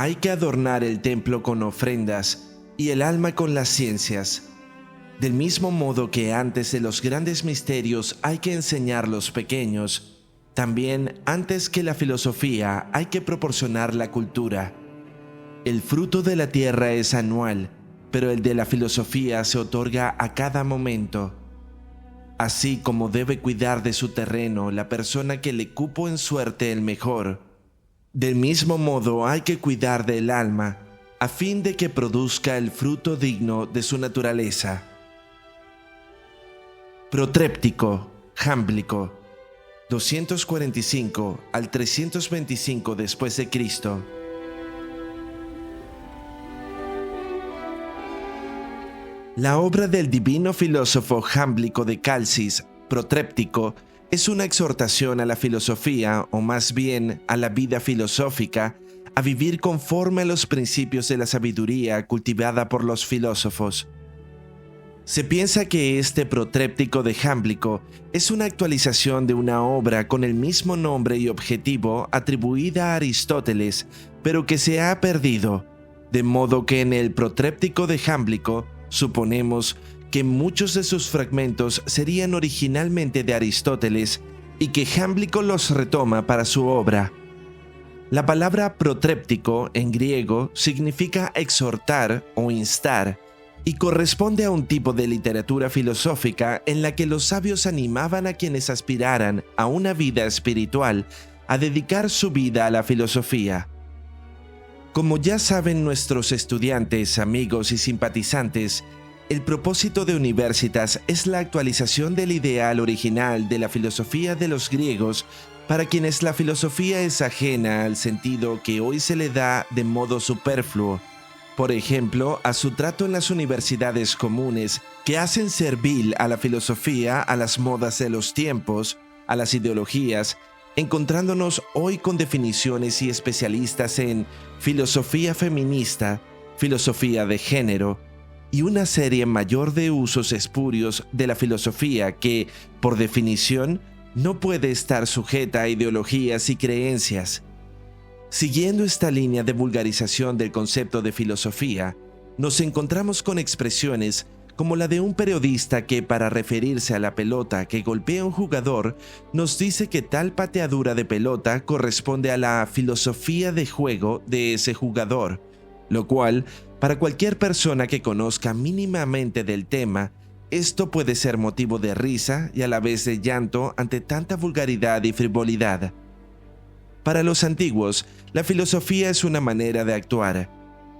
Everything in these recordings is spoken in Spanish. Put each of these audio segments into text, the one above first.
Hay que adornar el templo con ofrendas y el alma con las ciencias. Del mismo modo que antes de los grandes misterios hay que enseñar los pequeños, también antes que la filosofía hay que proporcionar la cultura. El fruto de la tierra es anual, pero el de la filosofía se otorga a cada momento. Así como debe cuidar de su terreno la persona que le cupo en suerte el mejor, del mismo modo hay que cuidar del alma, a fin de que produzca el fruto digno de su naturaleza. Protréptico, jámblico, 245 al 325 después de Cristo. La obra del divino filósofo jámblico de Calcis, Protréptico, es una exhortación a la filosofía, o más bien a la vida filosófica, a vivir conforme a los principios de la sabiduría cultivada por los filósofos. Se piensa que este Protréptico de Jámblico es una actualización de una obra con el mismo nombre y objetivo atribuida a Aristóteles, pero que se ha perdido, de modo que en el Protréptico de Jámblico suponemos que muchos de sus fragmentos serían originalmente de Aristóteles y que Jámblico los retoma para su obra. La palabra protréptico en griego significa exhortar o instar y corresponde a un tipo de literatura filosófica en la que los sabios animaban a quienes aspiraran a una vida espiritual a dedicar su vida a la filosofía. Como ya saben nuestros estudiantes, amigos y simpatizantes, el propósito de Universitas es la actualización del ideal original de la filosofía de los griegos para quienes la filosofía es ajena al sentido que hoy se le da de modo superfluo. Por ejemplo, a su trato en las universidades comunes que hacen servil a la filosofía, a las modas de los tiempos, a las ideologías, encontrándonos hoy con definiciones y especialistas en filosofía feminista, filosofía de género, y una serie mayor de usos espurios de la filosofía que, por definición, no puede estar sujeta a ideologías y creencias. Siguiendo esta línea de vulgarización del concepto de filosofía, nos encontramos con expresiones como la de un periodista que, para referirse a la pelota que golpea un jugador, nos dice que tal pateadura de pelota corresponde a la filosofía de juego de ese jugador, lo cual, para cualquier persona que conozca mínimamente del tema, esto puede ser motivo de risa y a la vez de llanto ante tanta vulgaridad y frivolidad. Para los antiguos, la filosofía es una manera de actuar,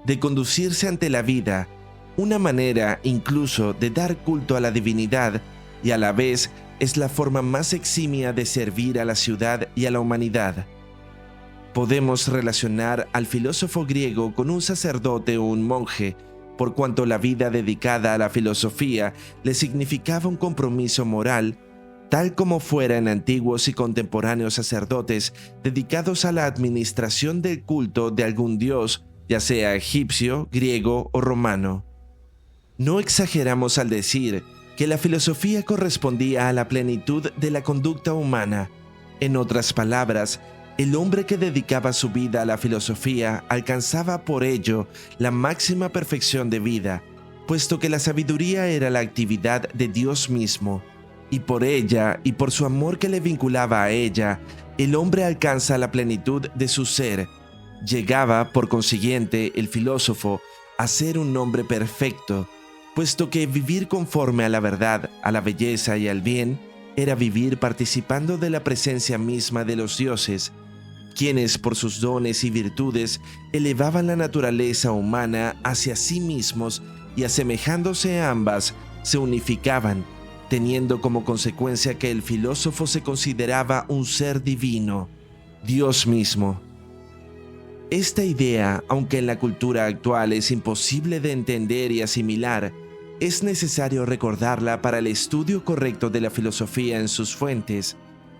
de conducirse ante la vida, una manera incluso de dar culto a la divinidad y a la vez es la forma más eximia de servir a la ciudad y a la humanidad. Podemos relacionar al filósofo griego con un sacerdote o un monje, por cuanto la vida dedicada a la filosofía le significaba un compromiso moral, tal como fuera en antiguos y contemporáneos sacerdotes dedicados a la administración del culto de algún dios, ya sea egipcio, griego o romano. No exageramos al decir que la filosofía correspondía a la plenitud de la conducta humana. En otras palabras, el hombre que dedicaba su vida a la filosofía alcanzaba por ello la máxima perfección de vida, puesto que la sabiduría era la actividad de Dios mismo, y por ella y por su amor que le vinculaba a ella, el hombre alcanza la plenitud de su ser. Llegaba, por consiguiente, el filósofo a ser un hombre perfecto, puesto que vivir conforme a la verdad, a la belleza y al bien, era vivir participando de la presencia misma de los dioses, quienes por sus dones y virtudes elevaban la naturaleza humana hacia sí mismos y asemejándose a ambas, se unificaban, teniendo como consecuencia que el filósofo se consideraba un ser divino, Dios mismo. Esta idea, aunque en la cultura actual es imposible de entender y asimilar, es necesario recordarla para el estudio correcto de la filosofía en sus fuentes,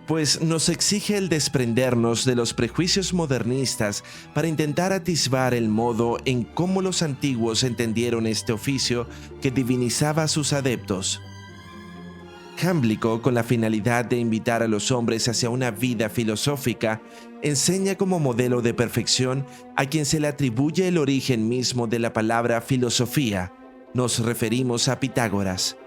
pues nos exige el desprendernos de los prejuicios modernistas para intentar atisbar el modo en cómo los antiguos entendieron este oficio que divinizaba a sus adeptos. Jámblico, con la finalidad de invitar a los hombres hacia una vida filosófica, enseña como modelo de perfección a quien se le atribuye el origen mismo de la palabra filosofía. Nos referimos a Pitágoras.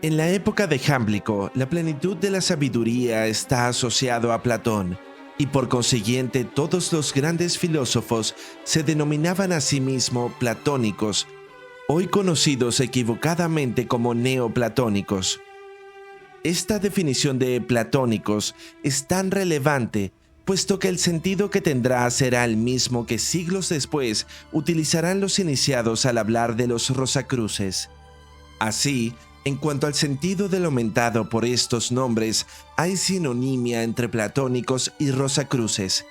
En la época de Jámblico, la plenitud de la sabiduría está asociado a Platón, y por consiguiente todos los grandes filósofos se denominaban a sí mismos platónicos, hoy conocidos equivocadamente como neoplatónicos. Esta definición de platónicos es tan relevante, puesto que el sentido que tendrá será el mismo que siglos después utilizarán los iniciados al hablar de los Rosacruces. Así, en cuanto al sentido del aumentado por estos nombres, hay sinonimia entre platónicos y Rosacruces.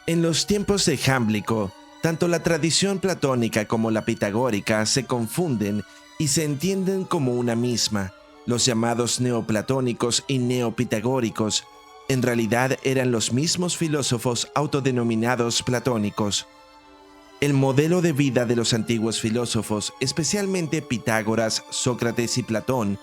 En los tiempos de Jámblico, tanto la tradición platónica como la pitagórica se confunden y se entienden como una misma. Los llamados neoplatónicos y neopitagóricos en realidad eran los mismos filósofos autodenominados platónicos. El modelo de vida de los antiguos filósofos, especialmente Pitágoras, Sócrates y Platón,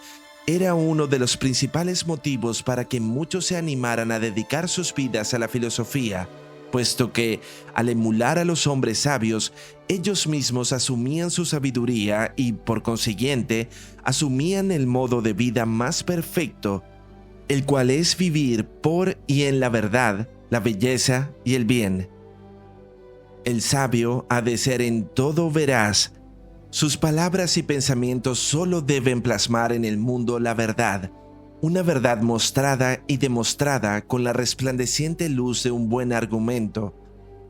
era uno de los principales motivos para que muchos se animaran a dedicar sus vidas a la filosofía, puesto que, al emular a los hombres sabios, ellos mismos asumían su sabiduría y, por consiguiente, asumían el modo de vida más perfecto, el cual es vivir por y en la verdad, la belleza y el bien. El sabio ha de ser en todo veraz. Sus palabras y pensamientos solo deben plasmar en el mundo la verdad, una verdad mostrada y demostrada con la resplandeciente luz de un buen argumento,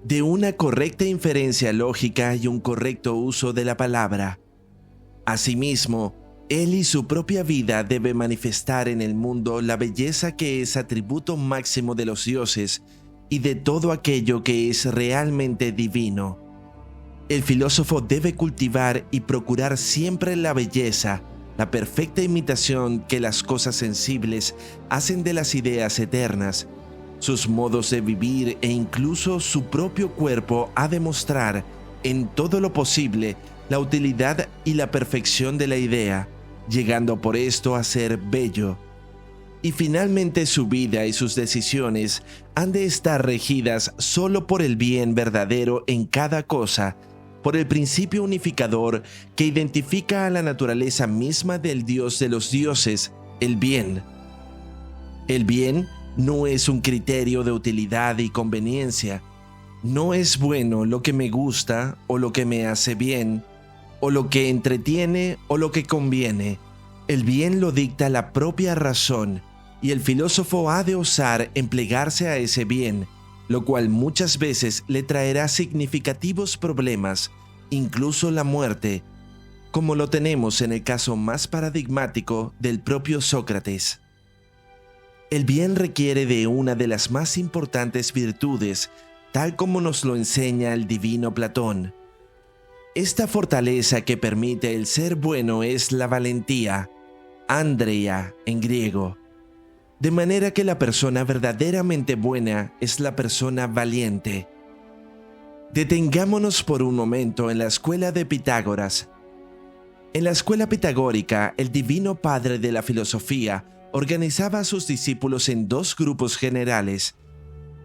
de una correcta inferencia lógica y un correcto uso de la palabra. Asimismo, él y su propia vida debe manifestar en el mundo la belleza que es atributo máximo de los dioses y de todo aquello que es realmente divino. El filósofo debe cultivar y procurar siempre la belleza, la perfecta imitación que las cosas sensibles hacen de las ideas eternas. Sus modos de vivir e incluso su propio cuerpo ha de mostrar, en todo lo posible, la utilidad y la perfección de la idea, llegando por esto a ser bello. Y finalmente su vida y sus decisiones han de estar regidas solo por el bien verdadero en cada cosa, por el principio unificador que identifica a la naturaleza misma del Dios de los dioses, el bien. El bien no es un criterio de utilidad y conveniencia. No es bueno lo que me gusta o lo que me hace bien, o lo que entretiene o lo que conviene. El bien lo dicta la propia razón, y el filósofo ha de osar emplearse a ese bien, lo cual muchas veces le traerá significativos problemas, incluso la muerte, como lo tenemos en el caso más paradigmático del propio Sócrates. El bien requiere de una de las más importantes virtudes, tal como nos lo enseña el divino Platón. Esta fortaleza que permite el ser bueno es la valentía, andreia en griego. De manera que la persona verdaderamente buena es la persona valiente. Detengámonos por un momento en la escuela de Pitágoras. En la escuela pitagórica, el divino padre de la filosofía organizaba a sus discípulos en dos grupos generales,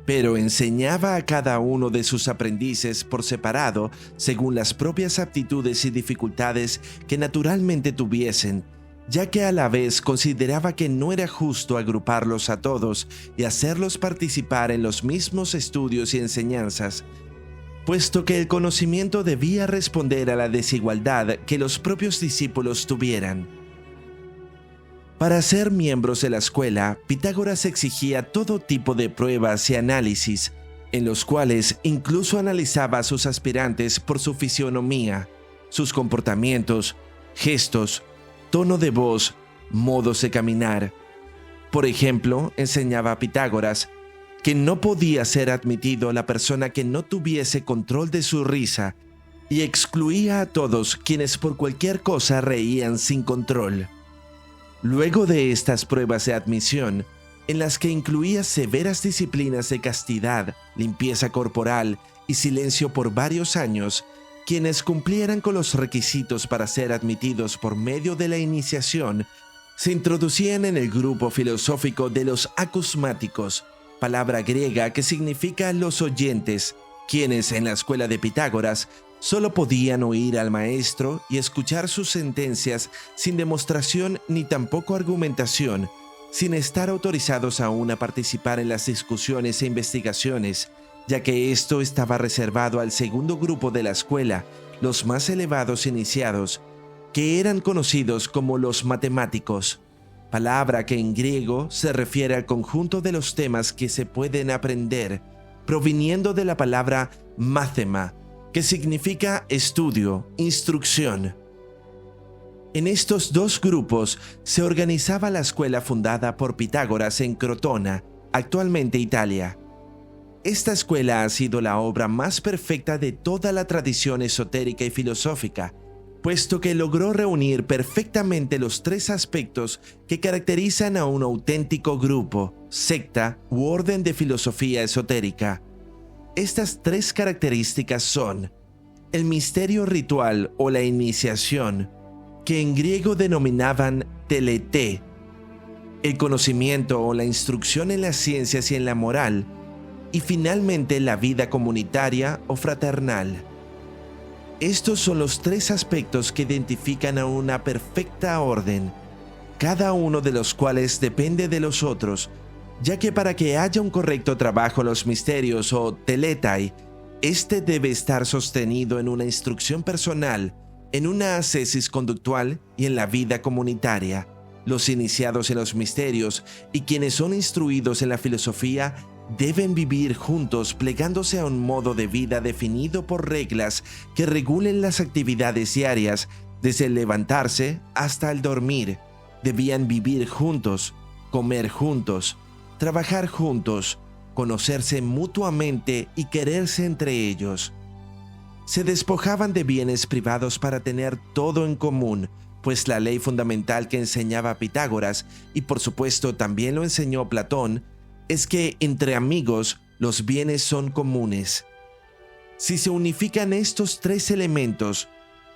pero enseñaba a cada uno de sus aprendices por separado según las propias aptitudes y dificultades que naturalmente tuviesen, ya que a la vez consideraba que no era justo agruparlos a todos y hacerlos participar en los mismos estudios y enseñanzas, puesto que el conocimiento debía responder a la desigualdad que los propios discípulos tuvieran. Para ser miembros de la escuela, Pitágoras exigía todo tipo de pruebas y análisis, en los cuales incluso analizaba a sus aspirantes por su fisionomía, sus comportamientos, gestos, tono de voz, modos de caminar. Por ejemplo, enseñaba a Pitágoras que no podía ser admitido la persona que no tuviese control de su risa y excluía a todos quienes por cualquier cosa reían sin control. Luego de estas pruebas de admisión, en las que incluía severas disciplinas de castidad, limpieza corporal y silencio por varios años, quienes cumplieran con los requisitos para ser admitidos por medio de la iniciación Se introducían en el grupo filosófico de los acusmáticos, palabra griega que significa los oyentes, quienes en la escuela de Pitágoras solo podían oír al maestro y escuchar sus sentencias sin demostración ni tampoco argumentación, sin estar autorizados aún a participar en las discusiones e investigaciones, ya que esto estaba reservado al segundo grupo de la escuela, los más elevados iniciados, que eran conocidos como los matemáticos, palabra que en griego se refiere al conjunto de los temas que se pueden aprender, proviniendo de la palabra máthema, que significa estudio, instrucción. En estos dos grupos se organizaba la escuela fundada por Pitágoras en Crotona, actualmente Italia. Esta escuela ha sido la obra más perfecta de toda la tradición esotérica y filosófica, puesto que logró reunir perfectamente los tres aspectos que caracterizan a un auténtico grupo, secta u orden de filosofía esotérica. Estas tres características son el misterio ritual o la iniciación, que en griego denominaban teleté, el conocimiento o la instrucción en las ciencias y en la moral, y finalmente la vida comunitaria o fraternal. Estos son los tres aspectos que identifican a una perfecta orden, cada uno de los cuales depende de los otros, ya que para que haya un correcto trabajo los misterios o teletai, este debe estar sostenido en una instrucción personal, en una ascesis conductual y en la vida comunitaria. Los iniciados en los misterios y quienes son instruidos en la filosofía deben vivir juntos plegándose a un modo de vida definido por reglas que regulen las actividades diarias, desde el levantarse hasta el dormir. Debían vivir juntos, comer juntos, trabajar juntos, conocerse mutuamente y quererse entre ellos. Se despojaban de bienes privados para tener todo en común, pues la ley fundamental que enseñaba Pitágoras, y por supuesto también lo enseñó Platón, es que entre amigos los bienes son comunes. Si se unifican estos tres elementos,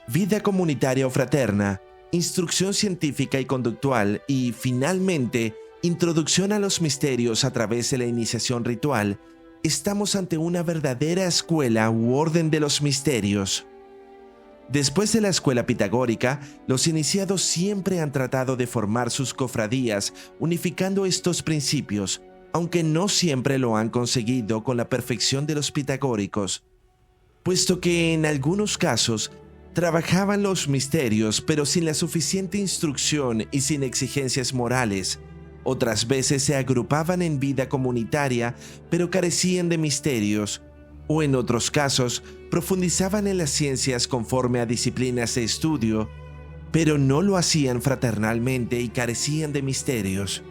vida comunitaria o fraterna, instrucción científica y conductual y, finalmente, introducción a los misterios a través de la iniciación ritual, estamos ante una verdadera escuela u orden de los misterios. Después de la escuela pitagórica, los iniciados siempre han tratado de formar sus cofradías unificando estos principios, aunque no siempre lo han conseguido con la perfección de los pitagóricos, puesto que en algunos casos trabajaban los misterios pero sin la suficiente instrucción y sin exigencias morales. Otras veces se agrupaban en vida comunitaria pero carecían de misterios, o en otros casos profundizaban en las ciencias conforme a disciplinas de estudio, pero no lo hacían fraternalmente y carecían de misterios.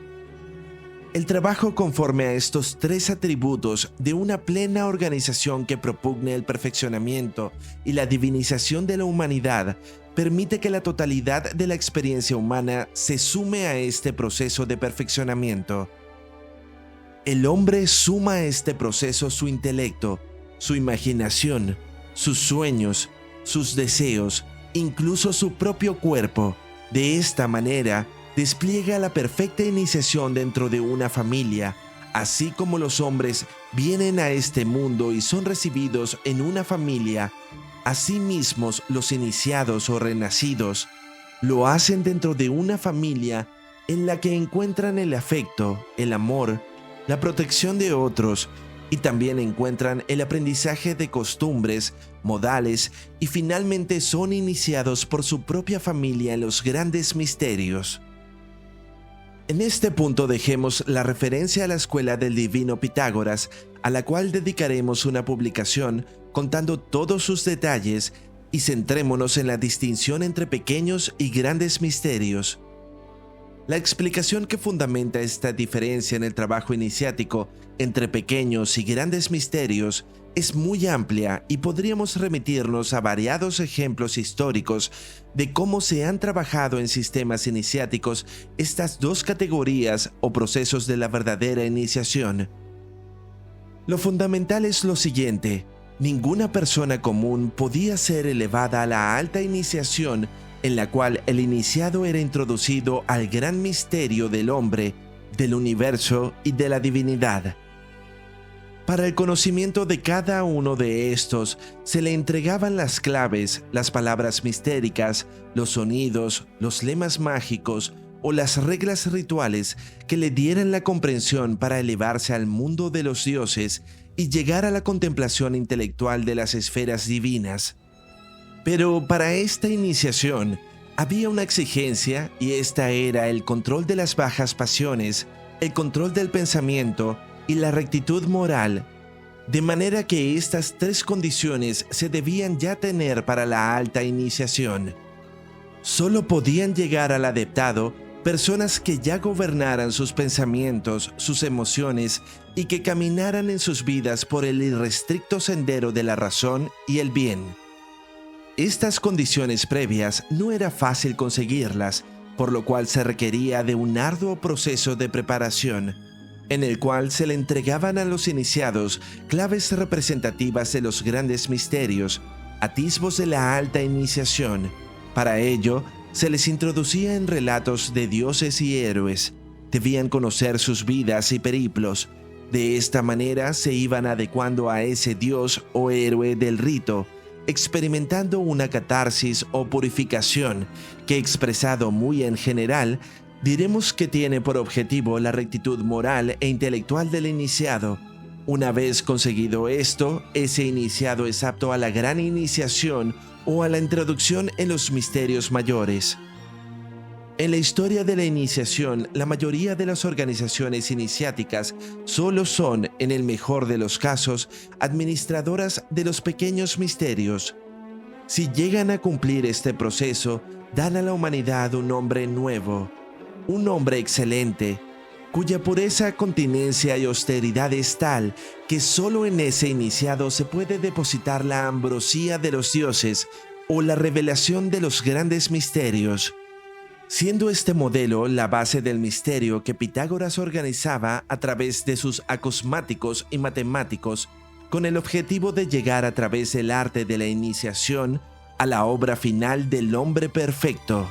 El trabajo conforme a estos tres atributos de una plena organización que propugne el perfeccionamiento y la divinización de la humanidad permite que la totalidad de la experiencia humana se sume a este proceso de perfeccionamiento. El hombre suma a este proceso su intelecto, su imaginación, sus sueños, sus deseos, incluso su propio cuerpo. De esta manera, despliega la perfecta iniciación dentro de una familia, así como los hombres vienen a este mundo y son recibidos en una familia. Asimismo, los iniciados o renacidos lo hacen dentro de una familia en la que encuentran el afecto, el amor, la protección de otros y también encuentran el aprendizaje de costumbres, modales y finalmente son iniciados por su propia familia en los grandes misterios. En este punto dejemos la referencia a la escuela del divino Pitágoras, a la cual dedicaremos una publicación contando todos sus detalles, y centrémonos en la distinción entre pequeños y grandes misterios. La explicación que fundamenta esta diferencia en el trabajo iniciático entre pequeños y grandes misterios es muy amplia y podríamos remitirnos a variados ejemplos históricos de cómo se han trabajado en sistemas iniciáticos estas dos categorías o procesos de la verdadera iniciación. Lo fundamental es lo siguiente: ninguna persona común podía ser elevada a la alta iniciación en la cual el iniciado era introducido al gran misterio del hombre, del universo y de la divinidad. Para el conocimiento de cada uno de estos, se le entregaban las claves, las palabras mistéricas, los sonidos, los lemas mágicos o las reglas rituales que le dieran la comprensión para elevarse al mundo de los dioses y llegar a la contemplación intelectual de las esferas divinas. Pero para esta iniciación había una exigencia, y esta era el control de las bajas pasiones, el control del pensamiento y la rectitud moral, de manera que estas tres condiciones se debían ya tener para la alta iniciación. Solo podían llegar al adeptado personas que ya gobernaran sus pensamientos, sus emociones y que caminaran en sus vidas por el irrestricto sendero de la razón y el bien. Estas condiciones previas no era fácil conseguirlas, por lo cual se requería de un arduo proceso de preparación, en el cual se le entregaban a los iniciados claves representativas de los grandes misterios, atisbos de la alta iniciación. Para ello, se les introducía en relatos de dioses y héroes. Debían conocer sus vidas y periplos. De esta manera se iban adecuando a ese dios o héroe del rito, experimentando una catarsis o purificación que, expresado muy en general, diremos que tiene por objetivo la rectitud moral e intelectual del iniciado. Una vez conseguido esto, ese iniciado es apto a la gran iniciación o a la introducción en los misterios mayores. En la historia de la iniciación, la mayoría de las organizaciones iniciáticas solo son, en el mejor de los casos, administradoras de los pequeños misterios. Si llegan a cumplir este proceso, dan a la humanidad un hombre nuevo, un hombre excelente, cuya pureza, continencia y austeridad es tal que solo en ese iniciado se puede depositar la ambrosía de los dioses o la revelación de los grandes misterios, siendo este modelo la base del misterio que Pitágoras organizaba a través de sus acosmáticos y matemáticos, con el objetivo de llegar a través del arte de la iniciación a la obra final del hombre perfecto.